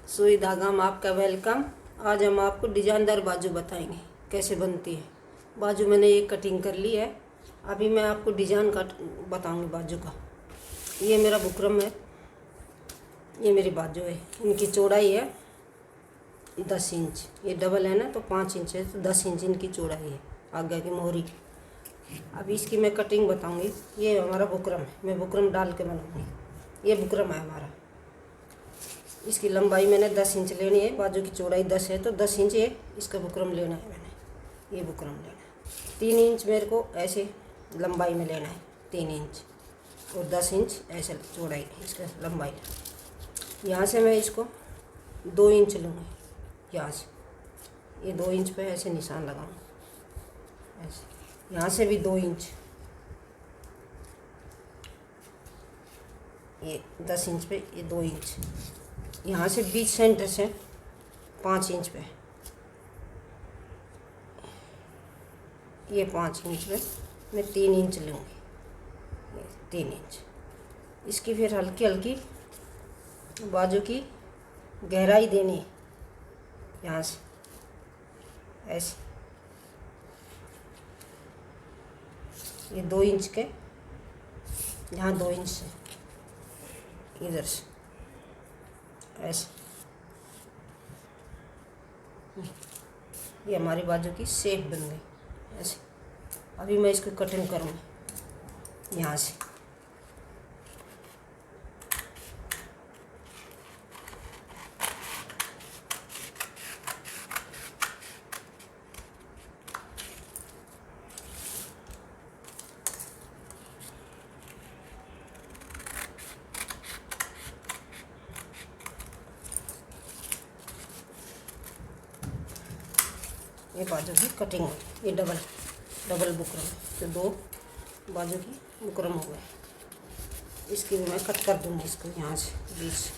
सुई धागा में आपका वेलकम। आज हम आपको डिजाइनदार बाजू बताएंगे कैसे बनती है। बाजू मैंने एक कटिंग कर ली है। अभी मैं आपको डिजाइन का बताऊंगी बाजू का। ये मेरा बुकरम है, ये मेरी बाजू है। इनकी चौड़ाई है 10 इंच। ये डबल है ना तो 5 इंच है, तो 10 इंच इनकी चौड़ाई है आगे की मोहरी। अभी इसकी मैं कटिंग बताऊंगी। ये हमारा बुकरम है, मैं बुकरम डाल के बनाऊंगी। ये बुकरम है हमारा। इसकी लंबाई मैंने 10 इंच लेनी है, बाजू की चौड़ाई 10 है तो 10 इंच ये इसका बुकरम लेना है। मैंने ये बुकरम लेना है 3 इंच मेरे को ऐसे लंबाई में लेना है, 3 इंच और 10 इंच ऐसे चौड़ाई इसका लंबाई। यहाँ से मैं इसको 2 इंच लूँगी, यहाँ से ये 2 इंच पे ऐसे निशान लगाऊँ ऐसे। यहाँ से भी 2 इंच, ये 10 इंच पे ये 2 इंच। यहाँ से बीच सेंटर से 5 इंच पे, ये 5 इंच पे मैं 3 इंच लूँगी, 3 इंच। इसकी फिर हल्की हल्की बाजू की गहराई देनी है, यहाँ से ऐसे। ये 2 इंच के, यहाँ 2 इंच से इधर से ऐसे। ये हमारी बाजू की शेप बन गई ऐसे। अभी मैं इसको कटिंग करूँगी यहाँ से। ये बाजू की कटिंग हो, ये डबल बुकरम है, तो 2 बाजू की बुकरम हो गए। इसकी भी मैं कट कर दूँगी इसको यहाँ से बीच से।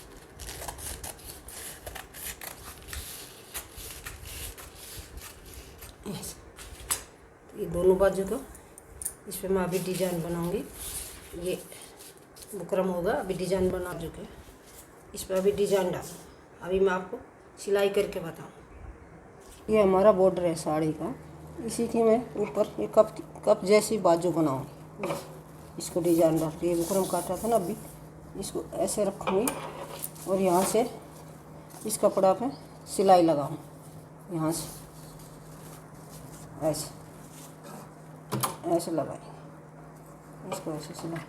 ये दोनों बाजू को इस पर मैं अभी डिजाइन बनाऊँगी। ये बुकरम होगा, अभी डिजाइन बना चुके, इस पर अभी डिजाइन डालूँ। अभी मैं आपको सिलाई करके बताऊँ। ये हमारा बॉर्डर है साड़ी का, इसी की मैं ऊपर ये कप जैसी बाजू बनाऊँगी। इसको डिजाइन डाल के, ये बुकरम काटा था ना, अभी इसको ऐसे रखूँगी और यहाँ से इस कपड़ा पे सिलाई लगाऊँ, यहाँ से ऐसे ऐसे लगाएंगे इसको, ऐसे सिलाई।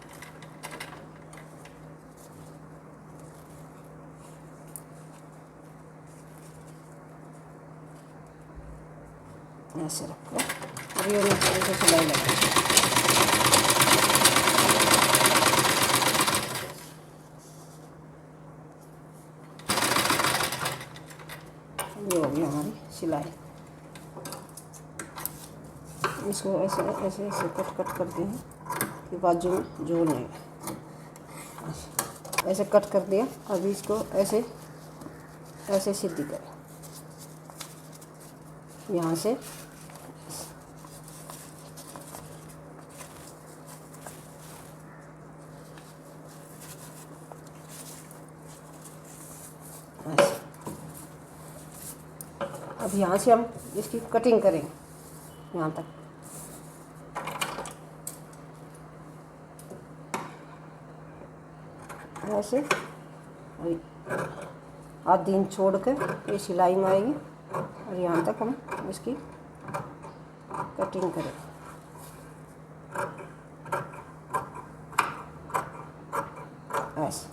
ऐसे रखो और ये ऐसे सिलाई लगाएंगे। ये हो गई हमारी सिलाई। इसको ऐसे ऐसे ऐसे कट कर दिए कि बाजू में जोड़ नहीं, ऐसे कट कर दिया। अभी इसको ऐसे ऐसे सीधी करें, यहाँ से ऐसे। अब यहाँ से हम इसकी कटिंग करेंगे यहाँ तक। ऐसे आधी इंच छोड़ कर ये सिलाई में आएगी और यहाँ तक हम इसकी कटिंग करें ऐसे।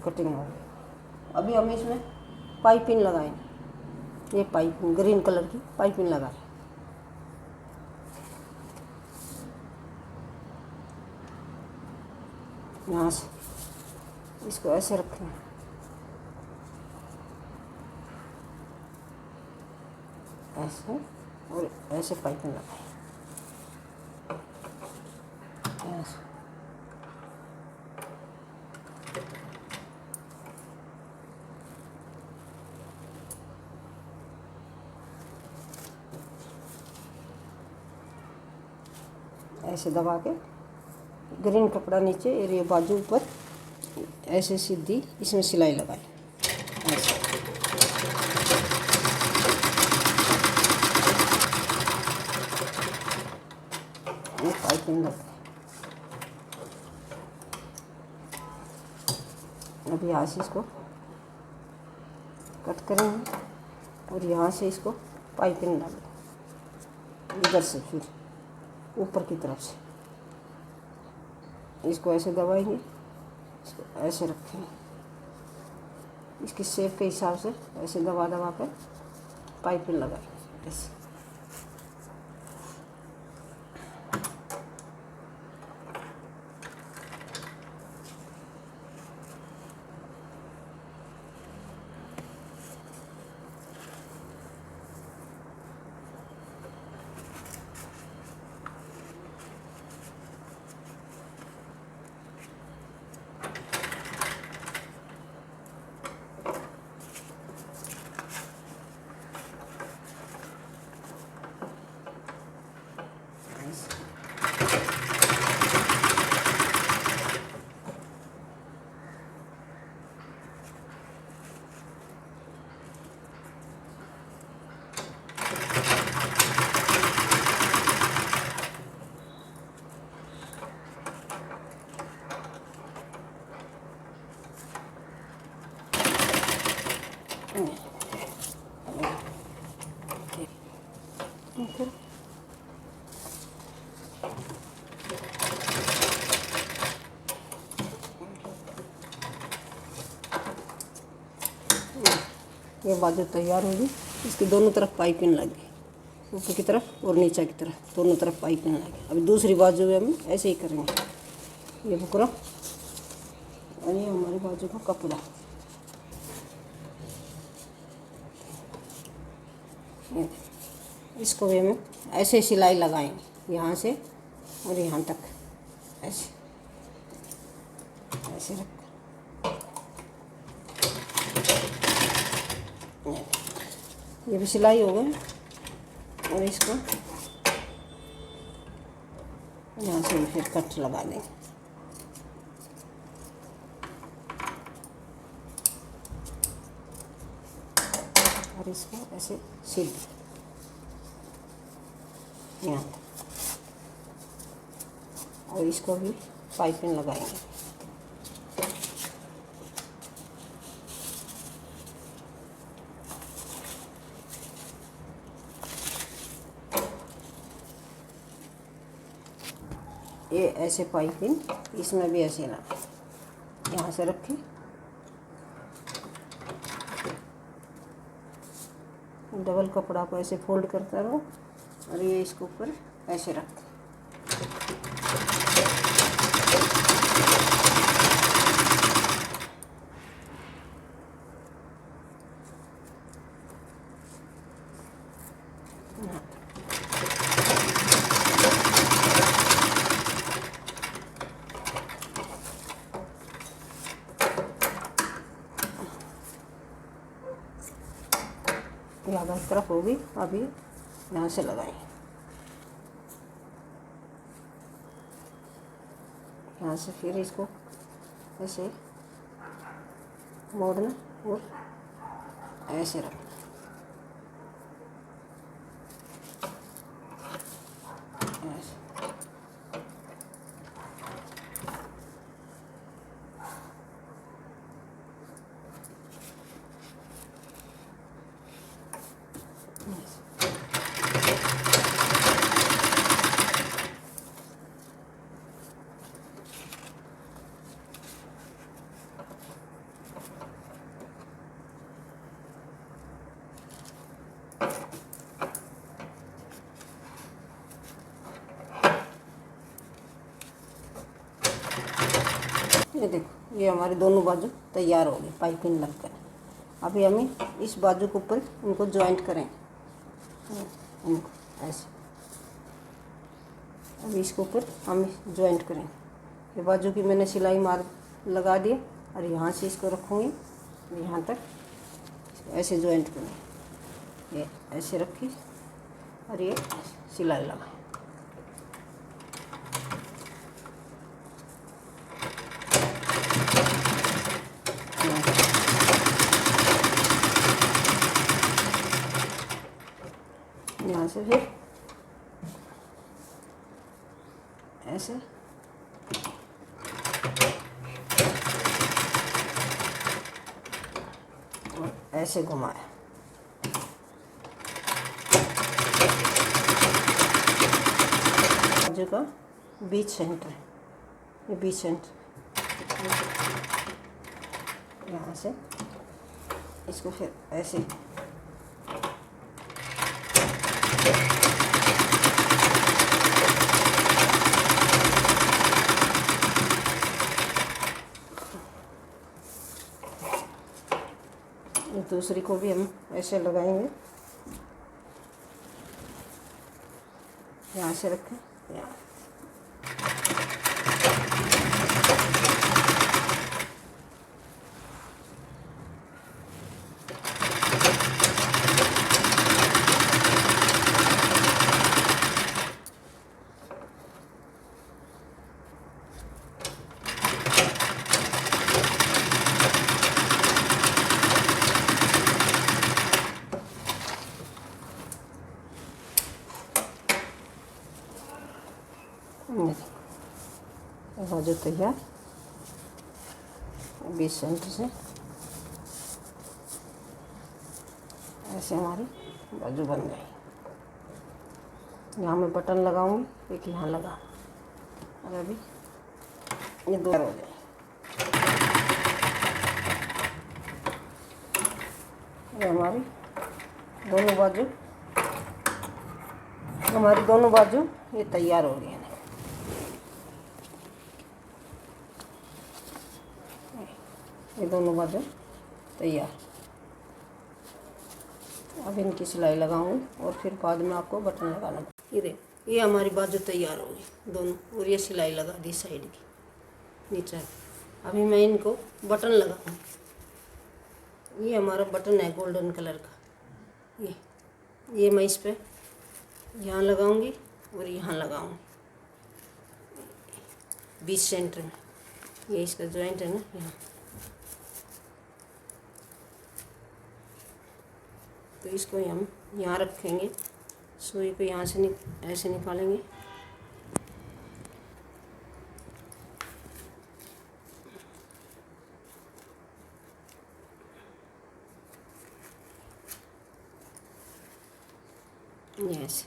कटिंग हो गई। अभी हम इसमें पाइपिंग लगाएंगे। ये पाइपिंग ग्रीन कलर की पाइपिंग लगाएं। यहाँ से इसको ऐसे रखें, ऐसे और ऐसे पाइपिंग लगाएं ऐसे। ऐसे दबा के ग्रीन कपड़ा नीचे और ये बाजू ऊपर ऐसे सीधी इसमें सिलाई लगाई, ऐसे। ये पाइपिंग लग गई। अब यहाँ से इसको कट करेंगे और यहाँ से इसको पाइपिंग डालेंगे, इधर से फिर ऊपर की तरफ से इसको ऐसे दबाएंगे, इसको ऐसे रखेंगे, इसकी शेप के हिसाब से ऐसे दबा दबा कर पाइपिंग लगाएंगे ऐसे। ये बाजू तैयार होगी। इसकी दोनों तरफ पाइपिंग लगी, ऊपर की तरफ और नीचे की तरफ दोनों तरफ पाइपिंग लगी। अभी दूसरी बाजू में हम ऐसे ही करेंगे। ये बुकरम और ये हमारी बाजू का कपड़ा। इसको भी हमें ऐसे सिलाई लगाएंगे, यहाँ से और यहाँ तक ऐसे ऐसे रख। ये भी सिलाई हो गई और इसको यहाँ से फिर कट लगा देंगे। और इसको ऐसे सीधे यहाँ और इसको भी पाइपिंग लगाएंगे। ये ऐसे पाइपिंग इसमें भी ऐसे ना, यहाँ से रखें, डबल कपड़ा को ऐसे फोल्ड करता रहो और ये इसके ऊपर ऐसे रखें। ज़्यादा इस तरफ होगी, अभी यहाँ से लगाएं, यहाँ से फिर इसको ऐसे मोड़ना और ऐसे रखना। ऐसे ये देखो, ये हमारी दोनों बाजू तैयार हो गई पाइपिंग लगकर। अभी हम इस बाजू के ऊपर इनको जॉइंट करें, इनको ऐसे। अभी इसके ऊपर हम जॉइंट करेंगे। ये बाजू की मैंने सिलाई मार लगा दिया और यहाँ से इसको रखूँगी यहाँ तक, ऐसे जॉइंट करेंगे। ये ऐसे रखी और ये सिलाई लगाएं। यहाँ से फिर ऐसे और ऐसे घुमाया। बाजू का बीच सेंटर, ये बीच सेंटर, यहाँ से इसको फिर ऐसे दूसरी को भी हम ऐसे लगाएंगे। यहाँ से रखें, यहाँ बाजू तैयार। बीच सेंटर से ऐसे हमारी बाजू बन गई। यहाँ मैं बटन लगाऊंगी, एक यहाँ लगा, और अभी ये दो हो जाए। ये हमारी दोनों बाजू ये तैयार हो गई है। ये दोनों बाजू तैयार। अब इनकी सिलाई लगाऊंगी और फिर बाद में आपको बटन लगाना। ये हमारी बाजू तैयार हो गई दोनों, और ये सिलाई लगा दी साइड की नीचे। अभी मैं इनको बटन लगाऊंगी। ये हमारा बटन है गोल्डन कलर का। ये मैं इस पे यहाँ लगाऊंगी और यहाँ लगाऊंगी बीच सेंटर में। ये इसका जॉइंट है ना, यहाँ। तो इसको हम यहाँ रखेंगे, सुई को यहाँ से ऐसे निकालेंगे। ऐसे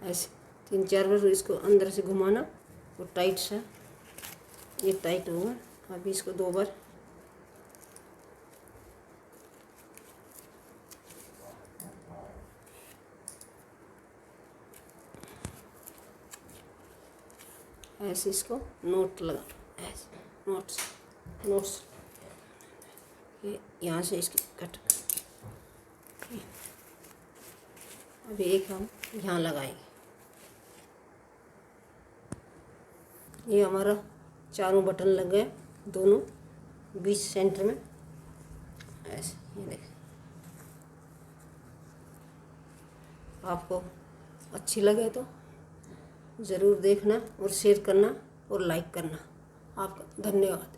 ऐसे 3-4 बार इसको अंदर से घुमाना और टाइट से, ये टाइट होगा। अभी इसको 2 बार ऐसे इसको नोट लगा, ऐसे नोट्स ये यहाँ से इसकी कट। अभी एक हम यहाँ लगाएंगे। ये हमारा चारों बटन लग गए, दोनों बीच सेंटर में ऐसे। ये देखें। आपको अच्छी लगे तो ज़रूर देखना और शेयर करना और लाइक करना। आपका धन्यवाद।